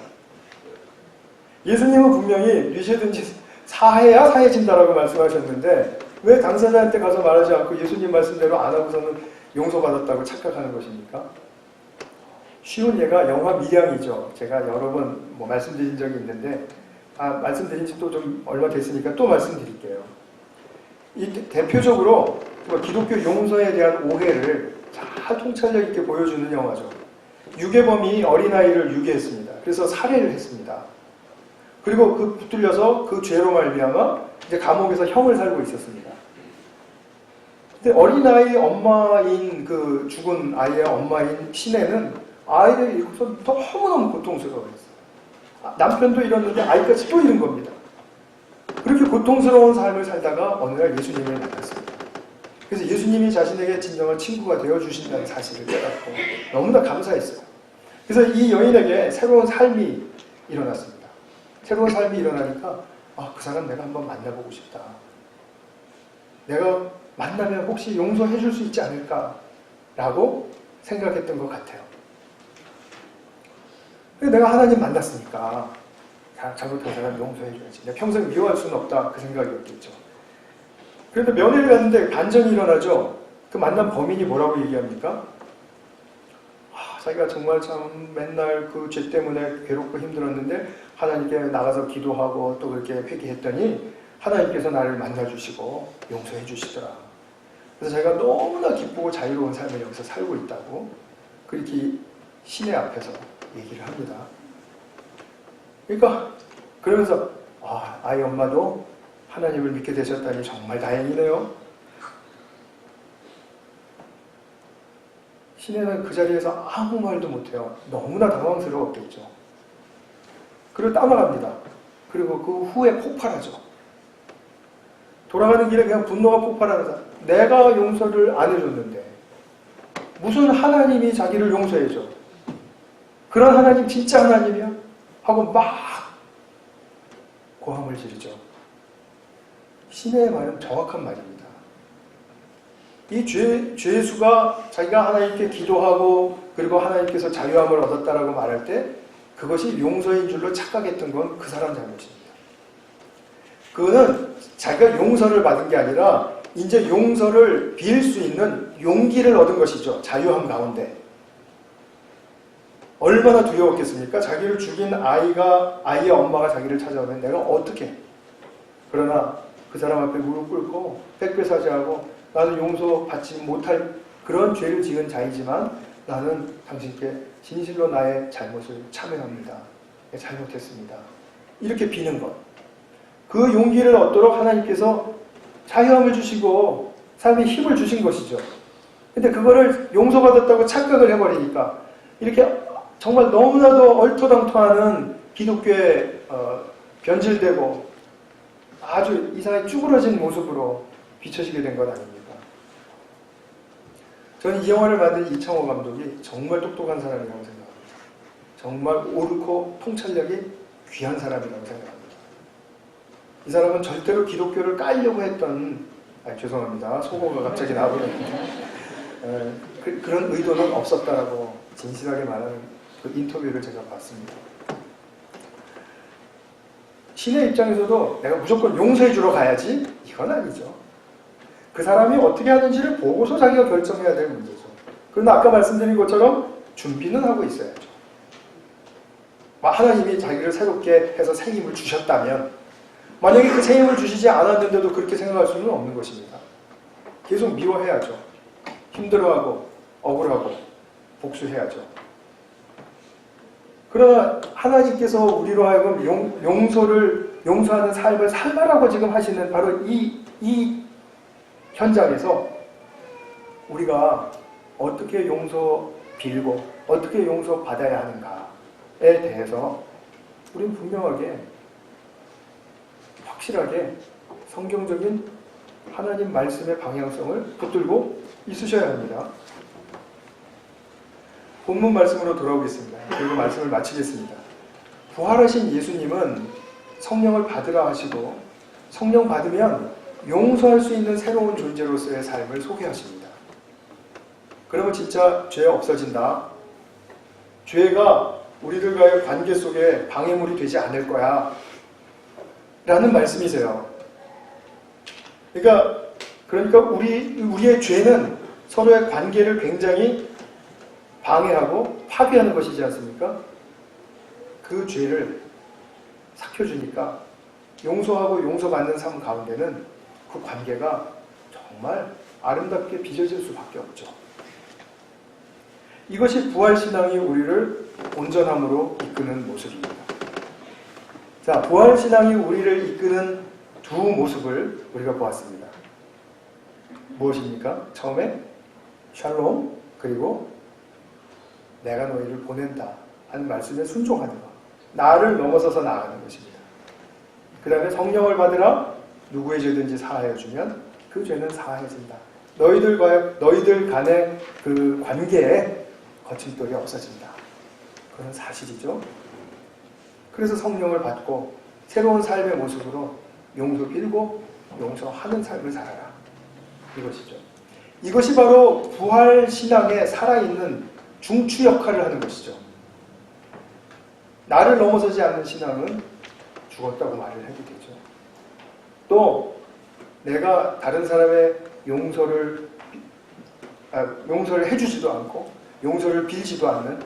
예수님은 분명히 뉘쉐든지 사해야 사해진다라고 말씀하셨는데 왜 당사자한테 가서 말하지 않고 예수님 말씀대로 안 하고서는 용서받았다고 착각하는 것입니까? 쉬운 예가 영화 미량이죠. 제가 여러 번 말씀드린 적이 있는데 말씀드린 지 또 좀 얼마 됐으니까 또 말씀드릴게요. 이 대표적으로 기독교 용서에 대한 오해를 잘 통찰력 있게 보여주는 영화죠. 유괴범이 어린아이를 유괴했습니다. 그래서 살해를 했습니다. 그리고 붙들려서 그 죄로 말미암아 이제 감옥에서 형을 살고 있었습니다. 근데 어린아이 엄마인 그 죽은 아이의 엄마인 시내는 아이를 잃고서 너무너무 고통스러워했어요. 남편도 잃었는데 아이까지 또 잃은 겁니다. 그렇게 고통스러운 삶을 살다가 어느 날 예수님을 만났습니다. 그래서 예수님이 자신에게 진정한 친구가 되어주신다는 사실을 깨닫고 너무나 감사했어요. 그래서 이 여인에게 새로운 삶이 일어났습니다. 새로운 삶이 일어나니까 그 사람 내가 한번 만나보고 싶다. 내가 만나면 혹시 용서해 줄 수 있지 않을까라고 생각했던 것 같아요. 내가 하나님 만났으니까 잘못한 사람 용서해줘야지. 내가 평생 미워할 수는 없다. 그 생각이었겠죠. 그런데 면회를 갔는데 반전이 일어나죠. 그 만난 범인이 뭐라고 얘기합니까? 자기가 정말 참 맨날 그 죄 때문에 괴롭고 힘들었는데 하나님께 나가서 기도하고 또 그렇게 회개했더니 하나님께서 나를 만나주시고 용서해 주시더라. 그래서 자기가 너무나 기쁘고 자유로운 삶을 여기서 살고 있다고 그렇게 시내 앞에서 얘기를 합니다. 그러니까 그러면서 아이 엄마도 하나님을 믿게 되셨다니 정말 다행이네요. 시내는 그 자리에서 아무 말도 못해요. 너무나 당황스러웠겠죠. 그리고 따라갑니다. 그리고 그 후에 폭발하죠. 돌아가는 길에 그냥 분노가 폭발하면서 내가 용서를 안 해줬는데 무슨 하나님이 자기를 용서해줘? 그런 하나님 진짜 하나님이야? 하고 막 고함을 지르죠. 신의 말은 정확한 말입니다. 이 죄수가 자기가 하나님께 기도하고 그리고 하나님께서 자유함을 얻었다라고 말할 때 그것이 용서인 줄로 착각했던 건 그 사람 잘못입니다. 그거는 자기가 용서를 받은 게 아니라 이제 용서를 빌 수 있는 용기를 얻은 것이죠. 자유함 가운데. 얼마나 두려웠겠습니까? 자기를 죽인 아이의 엄마가 자기를 찾아오면 내가 어떻게? 그러나 그 사람 앞에 무릎 꿇고 백배사죄하고 나는 용서받지 못할 그런 죄를 지은 자이지만 나는 당신께 진실로 나의 잘못을 참여합니다. 잘못했습니다. 이렇게 비는 것. 그 용기를 얻도록 하나님께서 자유함을 주시고 삶에 힘을 주신 것이죠. 근데 그거를 용서받았다고 착각을 해버리니까 이렇게 정말 너무나도 얼토당토하는 기독교에 변질되고 아주 이상하게 쭈그러진 모습으로 비춰지게 된 것 아닙니까? 저는 이 영화를 만든 이창호 감독이 정말 똑똑한 사람이라고 생각합니다. 정말 옳고 통찰력이 귀한 사람이라고 생각합니다. 이 사람은 절대로 기독교를 깔려고 했던 죄송합니다. 속어가 갑자기 나와버렸는데 그런 의도는 없었다라고 진실하게 말하는 그 인터뷰를 제가 봤습니다. 신의 입장에서도 내가 무조건 용서해 주러 가야지? 이건 아니죠. 그 사람이 어떻게 하는지를 보고서 자기가 결정해야 될 문제죠. 그런데 아까 말씀드린 것처럼 준비는 하고 있어야죠. 하나님이 자기를 새롭게 해서 새 힘을 주셨다면 만약에 그 새 힘을 주시지 않았는데도 그렇게 생각할 수는 없는 것입니다. 계속 미워해야죠. 힘들어하고 억울하고 복수해야죠. 그러나 하나님께서 우리로 하여금 용서하는 삶을 살라라고 지금 하시는 바로 이 현장에서 우리가 어떻게 용서 빌고 어떻게 용서 받아야 하는가에 대해서 우리는 분명하게 확실하게 성경적인 하나님 말씀의 방향성을 붙들고 있으셔야 합니다. 본문 말씀으로 돌아오겠습니다. 그리고 말씀을 마치겠습니다. 부활하신 예수님은 성령을 받으라 하시고 성령 받으면 용서할 수 있는 새로운 존재로서의 삶을 소개하십니다. 그러면 진짜 죄 없어진다. 죄가 우리들과의 관계 속에 방해물이 되지 않을 거야. 라는 말씀이세요. 그러니까 우리의 죄는 서로의 관계를 굉장히 방해하고 파괴하는 것이지 않습니까? 그 죄를 삭혀주니까 용서하고 용서받는 삶 가운데는 그 관계가 정말 아름답게 빚어질 수밖에 없죠. 이것이 부활신앙이 우리를 온전함으로 이끄는 모습입니다. 자, 부활신앙이 우리를 이끄는 두 모습을 우리가 보았습니다. 무엇입니까? 처음에 샬롬, 그리고 내가 너희를 보낸다 하는 말씀에 순종하는 것. 나를 넘어서서 나아가는 것입니다. 그 다음에 성령을 받으라. 누구의 죄든지 사하여 주면 그 죄는 사하여진다. 너희들 간의 그 관계에 거칠돌이 없어진다. 그런 사실이죠. 그래서 성령을 받고 새로운 삶의 모습으로 용서 빌고 용서하는 삶을 살아라. 이것이죠. 이것이 바로 부활신앙에 살아있는 중추 역할을 하는 것이죠. 나를 넘어서지 않는 신앙은 죽었다고 말을 해도 되죠. 또 내가 다른 사람의 용서를 해주지도 않고 용서를 빌지도 않는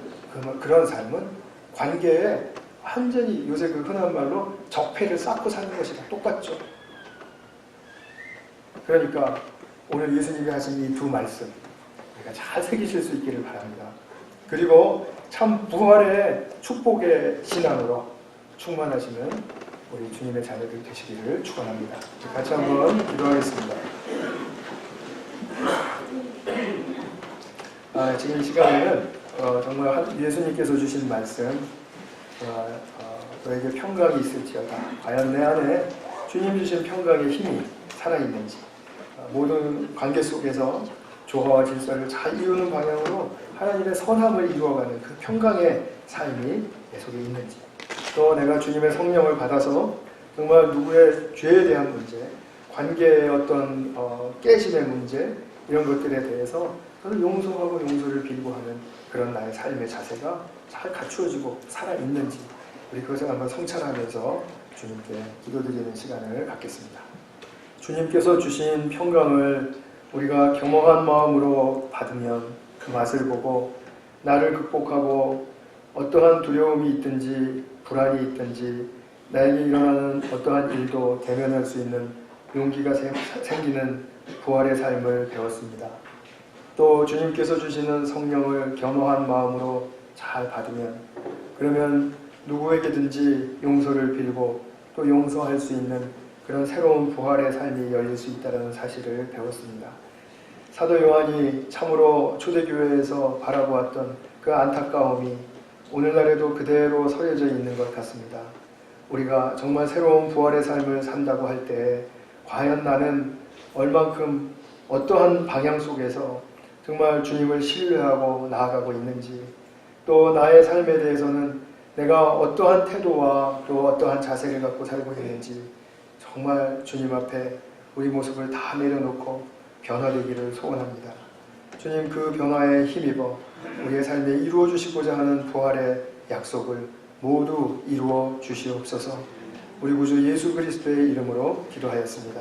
그런 삶은 관계에 완전히 요새 그 흔한 말로 적폐를 쌓고 사는 것이랑 똑같죠. 그러니까 오늘 예수님이 하신 이 두 말씀 우리가 잘 새기실 수 있기를 바랍니다. 그리고 참 부활의 축복의 신앙으로 충만하시는 우리 주님의 자녀들 되시기를 축원합니다. 같이 한번 기도하겠습니다. 지금 이 시간에는 정말 예수님께서 주신 말씀, 너에게 평강이 있을지어다. 과연 내 안에 주님 주신 평강의 힘이 살아있는지, 모든 관계 속에서 조화와 질서를 잘 이루는 방향으로 하나님의 선함을 이루어가는 그 평강의 삶이 내 속에 있는지, 또 내가 주님의 성령을 받아서 정말 누구의 죄에 대한 문제, 관계의 어떤 깨짐의 문제, 이런 것들에 대해서 그걸 용서하고 용서를 빌고 하는 그런 나의 삶의 자세가 잘 갖추어지고 살아있는지, 우리 그것을 한번 성찰하면서 주님께 기도드리는 시간을 갖겠습니다. 주님께서 주신 평강을 우리가 겸허한 마음으로 받으면 그 맛을 보고 나를 극복하고 어떠한 두려움이 있든지 불안이 있든지 나에게 일어나는 어떠한 일도 대면할 수 있는 용기가 생기는 부활의 삶을 배웠습니다. 또 주님께서 주시는 성령을 겸허한 마음으로 잘 받으면, 그러면 누구에게든지 용서를 빌고 또 용서할 수 있는 그런 새로운 부활의 삶이 열릴 수 있다는 사실을 배웠습니다. 사도 요한이 참으로 초대교회에서 바라보았던 그 안타까움이 오늘날에도 그대로 서려져 있는 것 같습니다. 우리가 정말 새로운 부활의 삶을 산다고 할 때 과연 나는 얼만큼 어떠한 방향 속에서 정말 주님을 신뢰하고 나아가고 있는지, 또 나의 삶에 대해서는 내가 어떠한 태도와 또 어떠한 자세를 갖고 살고 있는지 정말 주님 앞에 우리 모습을 다 내려놓고 변화되기를 소원합니다. 주님, 그 변화에 힘입어 우리의 삶에 이루어 주시고자 하는 부활의 약속을 모두 이루어 주시옵소서. 우리 구주 예수 그리스도의 이름으로 기도하였습니다.